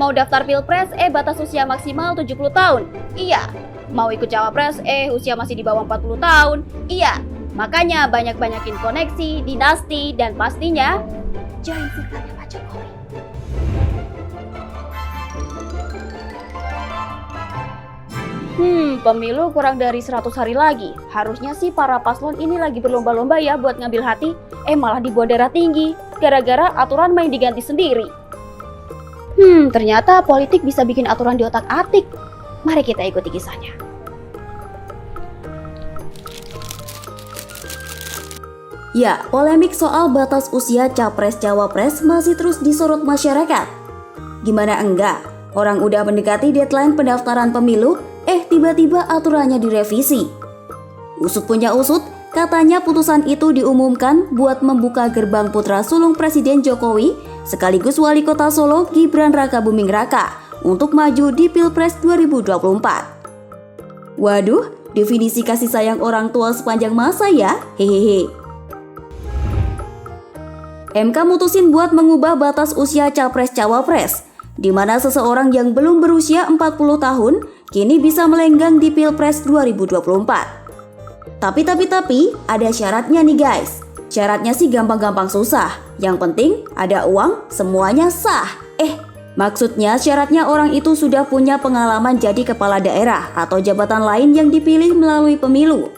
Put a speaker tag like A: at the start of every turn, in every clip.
A: Mau daftar pilpres, batas usia maksimal 70 tahun. Iya. Mau ikut cawapres, usia masih di bawah 40 tahun. Iya. Makanya banyak-banyakin koneksi, dinasti, dan pastinya join circle-nya Pak Jokowi. Pemilu kurang dari 100 hari lagi. Harusnya sih para paslon ini lagi berlomba-lomba ya buat ngambil hati. Malah dibawa darah tinggi. Gara-gara aturan main diganti sendiri. Ternyata politik bisa bikin aturan di otak-atik. Mari kita ikuti kisahnya.
B: Ya, polemik soal batas usia capres-cawapres masih terus disorot masyarakat. Gimana enggak? Orang udah mendekati deadline pendaftaran pemilu, tiba-tiba aturannya direvisi. Usut punya usut, katanya putusan itu diumumkan buat membuka gerbang putra sulung Presiden Jokowi sekaligus Wali Kota Solo Gibran Rakabuming Raka untuk maju di Pilpres 2024. Waduh, definisi kasih sayang orang tua sepanjang masa ya, hehehe. MK mutusin buat mengubah batas usia capres-cawapres, di mana seseorang yang belum berusia 40 tahun kini bisa melenggang di Pilpres 2024. Tapi, ada syaratnya nih guys. Syaratnya sih gampang-gampang susah. Yang penting ada uang, semuanya sah. Maksudnya syaratnya orang itu sudah punya pengalaman jadi kepala daerah atau jabatan lain yang dipilih melalui pemilu.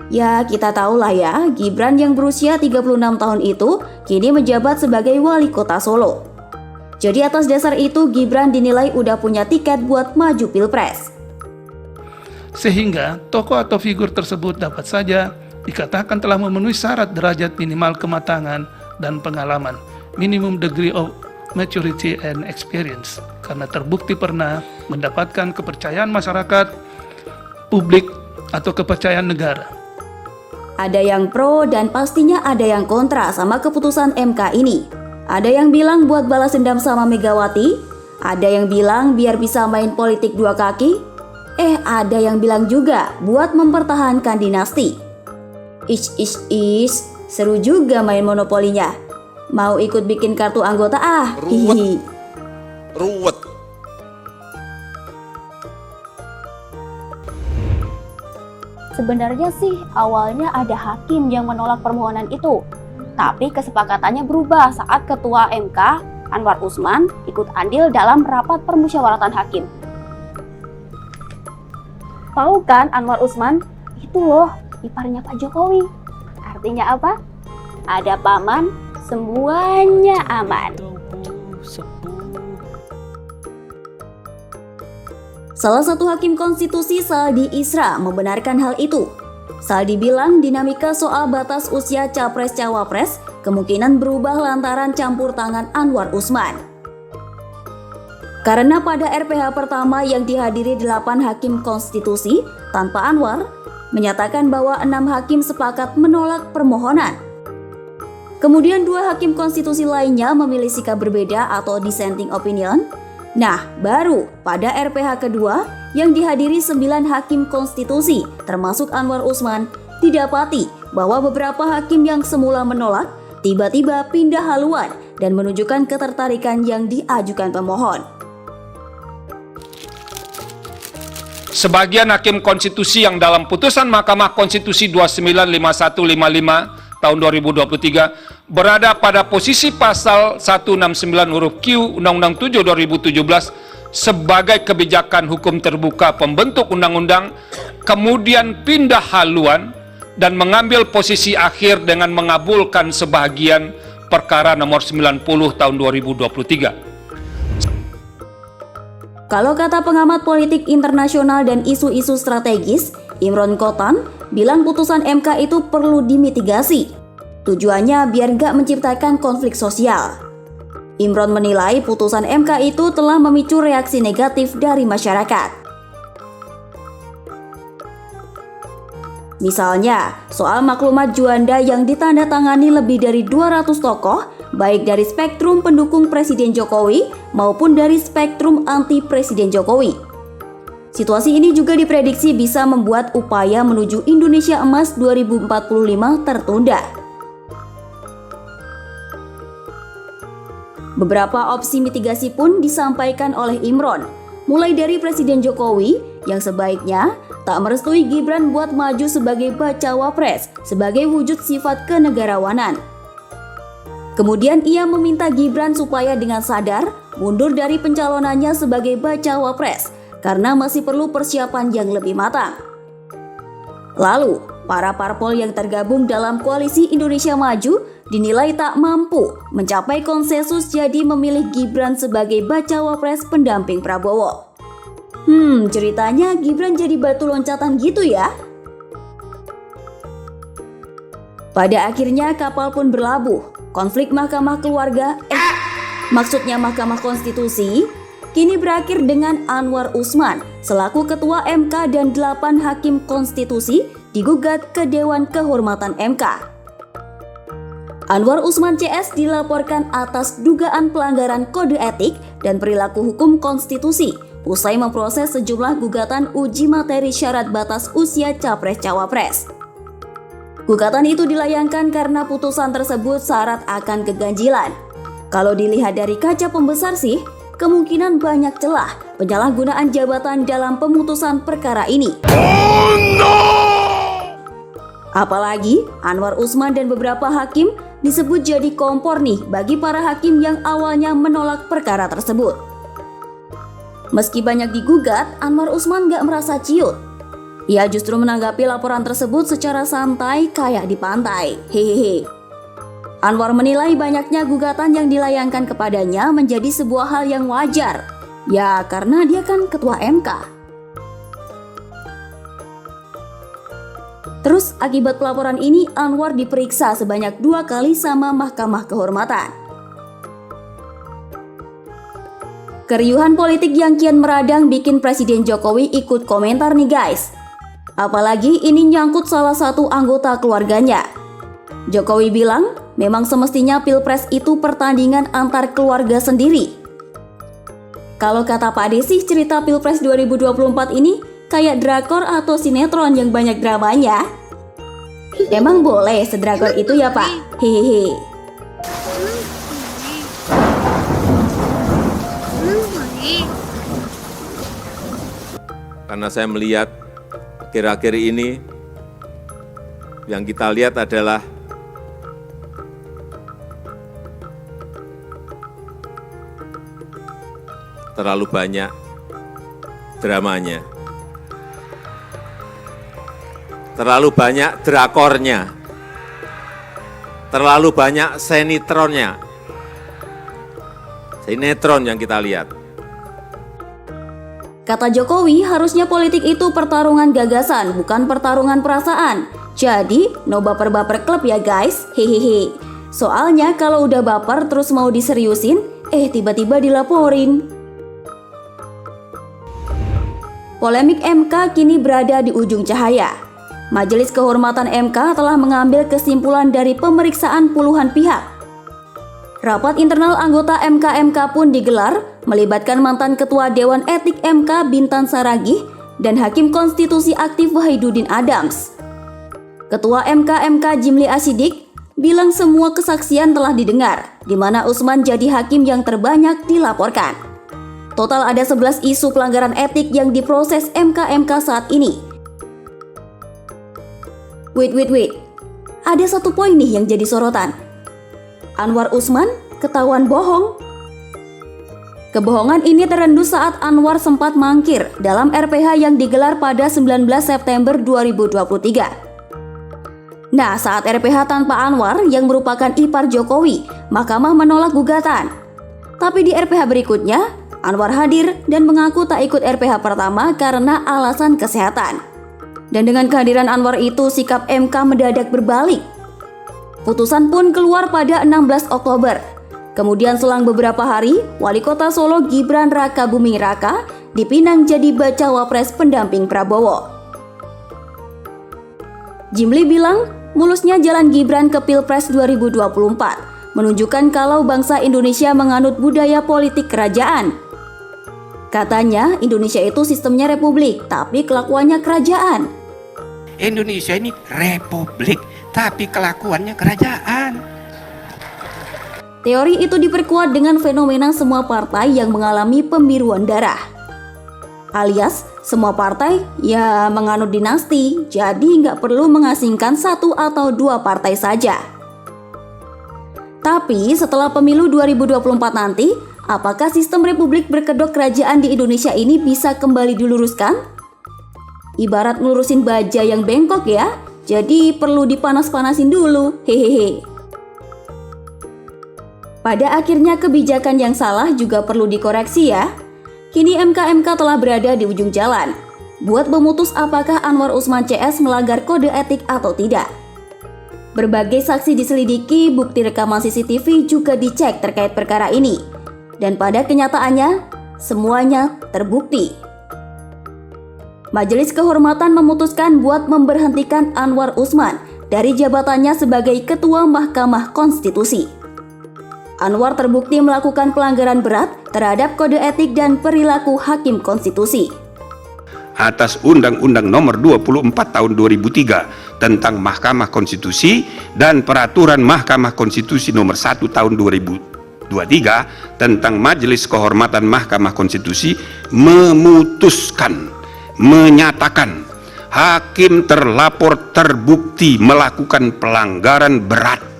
B: Ya, kita tahulah ya, Gibran yang berusia 36 tahun itu kini menjabat sebagai Wali Kota Solo. Jadi atas dasar itu Gibran dinilai udah punya tiket buat maju Pilpres.
C: Sehingga tokoh atau figur tersebut dapat saja dikatakan telah memenuhi syarat derajat minimal kematangan dan pengalaman, minimum degree of maturity and experience, karena terbukti pernah mendapatkan kepercayaan masyarakat, publik, atau kepercayaan negara.
B: Ada yang pro dan pastinya ada yang kontra sama keputusan MK ini. Ada yang bilang buat balas dendam sama Megawati, ada yang bilang biar bisa main politik dua kaki, ada yang bilang juga buat mempertahankan dinasti. Seru juga main monopolinya. Mau ikut bikin kartu anggota hihi.
D: Ruwet.
A: Sebenarnya sih awalnya ada hakim yang menolak permohonan itu. Tapi kesepakatannya berubah saat Ketua MK, Anwar Usman, ikut andil dalam rapat permusyawaratan hakim. Tahu kan Anwar Usman? Itu loh, iparnya Pak Jokowi. Artinya apa? Ada paman, semuanya aman.
B: Salah satu hakim konstitusi Saldi Isra membenarkan hal itu. Saldi bilang dinamika soal batas usia capres-cawapres kemungkinan berubah lantaran campur tangan Anwar Usman. Karena pada RPH pertama yang dihadiri 8 hakim konstitusi tanpa Anwar, menyatakan bahwa 6 hakim sepakat menolak permohonan. Kemudian 2 hakim konstitusi lainnya memilih sikap berbeda atau dissenting opinion. Nah, baru pada RPH kedua yang dihadiri 9 hakim konstitusi termasuk Anwar Usman didapati bahwa beberapa hakim yang semula menolak tiba-tiba pindah haluan dan menunjukkan ketertarikan yang diajukan pemohon.
E: Sebagian hakim konstitusi yang dalam putusan Mahkamah Konstitusi 295155 tahun 2023 berada pada posisi pasal 169 huruf Q Undang-Undang 7 2017 sebagai kebijakan hukum terbuka pembentuk undang-undang, kemudian pindah haluan dan mengambil posisi akhir dengan mengabulkan sebagian perkara nomor 90 tahun 2023.
B: Kalau kata pengamat politik internasional dan isu-isu strategis, Imron Kotan bilang putusan MK itu perlu dimitigasi. Tujuannya biar nggak menciptakan konflik sosial. Imron menilai putusan MK itu telah memicu reaksi negatif dari masyarakat. Misalnya, soal maklumat Juanda yang ditandatangani lebih dari 200 tokoh, baik dari spektrum pendukung Presiden Jokowi maupun dari spektrum anti Presiden Jokowi. Situasi ini juga diprediksi bisa membuat upaya menuju Indonesia Emas 2045 tertunda. Beberapa opsi mitigasi pun disampaikan oleh Imron, mulai dari Presiden Jokowi yang sebaiknya tak merestui Gibran buat maju sebagai bacawa pres sebagai wujud sifat kenegarawanan. Kemudian ia meminta Gibran supaya dengan sadar mundur dari pencalonannya sebagai bacawa pres karena masih perlu persiapan yang lebih matang. Lalu, para parpol yang tergabung dalam koalisi Indonesia Maju dinilai tak mampu mencapai konsensus jadi memilih Gibran sebagai bacawa pres pendamping Prabowo. Ceritanya Gibran jadi batu loncatan gitu ya? Pada akhirnya kapal pun berlabuh. Konflik Mahkamah Mahkamah Konstitusi kini berakhir dengan Anwar Usman selaku Ketua MK dan 8 Hakim Konstitusi digugat ke Dewan Kehormatan MK. Anwar Usman CS dilaporkan atas dugaan pelanggaran kode etik dan perilaku hukum konstitusi usai memproses sejumlah gugatan uji materi syarat batas usia Capres-Cawapres. Gugatan itu dilayangkan karena putusan tersebut syarat akan keganjilan. Kalau dilihat dari kaca pembesar sih, kemungkinan banyak celah penyalahgunaan jabatan dalam pemutusan perkara ini. Oh no! Apalagi Anwar Usman dan beberapa hakim disebut jadi kompor nih bagi para hakim yang awalnya menolak perkara tersebut. Meski banyak digugat, Anwar Usman gak merasa ciut. Ia justru menanggapi laporan tersebut secara santai kayak di pantai. Hehehe. Anwar menilai banyaknya gugatan yang dilayangkan kepadanya menjadi sebuah hal yang wajar. Ya, karena dia kan ketua MK. Terus akibat pelaporan ini Anwar diperiksa sebanyak 2 kali sama Mahkamah Kehormatan. Keriuhan politik yang kian meradang bikin Presiden Jokowi ikut komentar nih guys. Apalagi ini nyangkut salah satu anggota keluarganya. Jokowi bilang memang semestinya Pilpres itu pertandingan antar keluarga sendiri. Kalau kata Pak Ade sih cerita Pilpres 2024 ini kayak drakor atau sinetron yang banyak dramanya. Emang boleh sedrakor itu ya Pak? Hehehe.
D: Karena saya melihat akhir-akhir ini yang kita lihat adalah terlalu banyak dramanya, terlalu banyak drakornya, terlalu banyak sinetron yang kita lihat.
B: Kata Jokowi, harusnya politik itu pertarungan gagasan, bukan pertarungan perasaan. Jadi, no baper-baper klub ya guys, hehehe. Soalnya kalau udah baper terus mau diseriusin, tiba-tiba dilaporin. Polemik MK kini berada di ujung cahaya. Majelis Kehormatan MK telah mengambil kesimpulan dari pemeriksaan puluhan pihak. Rapat internal anggota MK pun digelar, melibatkan mantan Ketua Dewan Etik MK Bintan Saragih dan Hakim Konstitusi aktif Wahidudin Adams. Ketua MK Jimli Asidik bilang semua kesaksian telah didengar, di mana Usman jadi hakim yang terbanyak dilaporkan. Total ada 11 isu pelanggaran etik yang diproses MK saat ini. Wait. Ada satu poin nih yang jadi sorotan. Anwar Usman ketahuan bohong. Kebohongan ini terendus saat Anwar sempat mangkir dalam RPH yang digelar pada 19 September 2023. Nah, saat RPH tanpa Anwar yang merupakan ipar Jokowi, Mahkamah menolak gugatan. Tapi di RPH berikutnya, Anwar hadir dan mengaku tak ikut RPH pertama karena alasan kesehatan. Dan dengan kehadiran Anwar itu, sikap MK mendadak berbalik. Putusan pun keluar pada 16 Oktober. Kemudian selang beberapa hari, Wali Kota Solo Gibran Raka Buming Raka dipinang jadi bacawa pres pendamping Prabowo. Jimli bilang, mulusnya jalan Gibran ke Pilpres 2024 menunjukkan kalau bangsa Indonesia menganut budaya politik kerajaan. Katanya, Indonesia itu sistemnya republik, tapi kelakuannya kerajaan.
F: Indonesia ini republik, tapi kelakuannya kerajaan.
B: Teori itu diperkuat dengan fenomena semua partai yang mengalami pembiruan darah. Alias, semua partai ya menganut dinasti, jadi nggak perlu mengasingkan satu atau dua partai saja. Tapi setelah pemilu 2024 nanti, apakah sistem republik berkedok kerajaan di Indonesia ini bisa kembali diluruskan? Ibarat ngelurusin baja yang bengkok ya, jadi perlu dipanas-panasin dulu, hehehe. Pada akhirnya kebijakan yang salah juga perlu dikoreksi ya. Kini MK telah berada di ujung jalan buat memutus apakah Anwar Usman CS melanggar kode etik atau tidak. Berbagai saksi diselidiki, bukti rekaman CCTV juga dicek terkait perkara ini. Dan pada kenyataannya, semuanya terbukti. Majelis Kehormatan memutuskan buat memberhentikan Anwar Usman dari jabatannya sebagai Ketua Mahkamah Konstitusi. Anwar terbukti melakukan pelanggaran berat terhadap kode etik dan perilaku hakim konstitusi.
F: Atas Undang-Undang Nomor 24 Tahun 2003 tentang Mahkamah Konstitusi dan Peraturan Mahkamah Konstitusi Nomor 1 Tahun 2023 tentang Majelis Kehormatan Mahkamah Konstitusi menyatakan hakim terlapor terbukti melakukan pelanggaran berat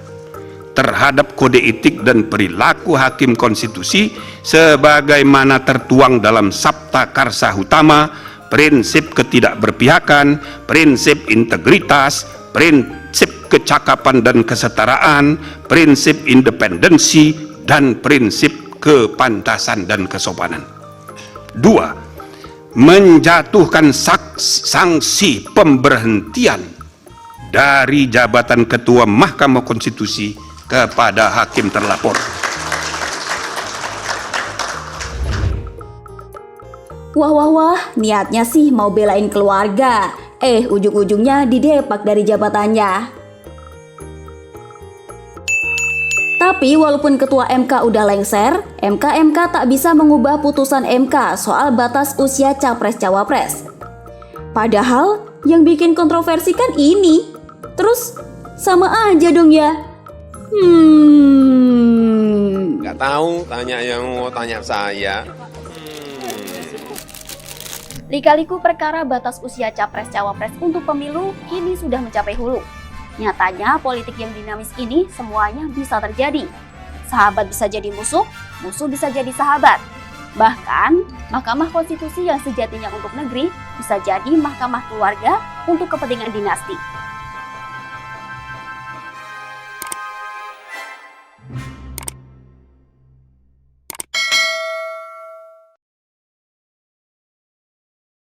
F: terhadap kode etik dan perilaku hakim konstitusi sebagaimana tertuang dalam Sabta Karsa Utama, prinsip ketidakberpihakan, prinsip integritas, prinsip kecakapan dan kesetaraan, prinsip independensi, dan prinsip kepantasan dan kesopanan. 2. Menjatuhkan sanksi pemberhentian dari jabatan Ketua Mahkamah Konstitusi kepada hakim terlapor.
B: Wah, niatnya sih mau belain keluarga. Ujung-ujungnya didepak dari jabatannya. Tapi walaupun Ketua MK udah lengser, MK tak bisa mengubah putusan MK soal batas usia Capres-Cawapres. Padahal yang bikin kontroversi kan ini. Terus sama aja dong ya.
D: Nggak tahu, tanya yang mau tanya saya.
A: Lika-liku perkara batas usia Capres-Cawapres untuk pemilu kini sudah mencapai hulu. Nyatanya politik yang dinamis ini semuanya bisa terjadi. Sahabat bisa jadi musuh, musuh bisa jadi sahabat. Bahkan, Mahkamah Konstitusi yang sejatinya untuk negeri bisa jadi mahkamah keluarga untuk kepentingan dinasti.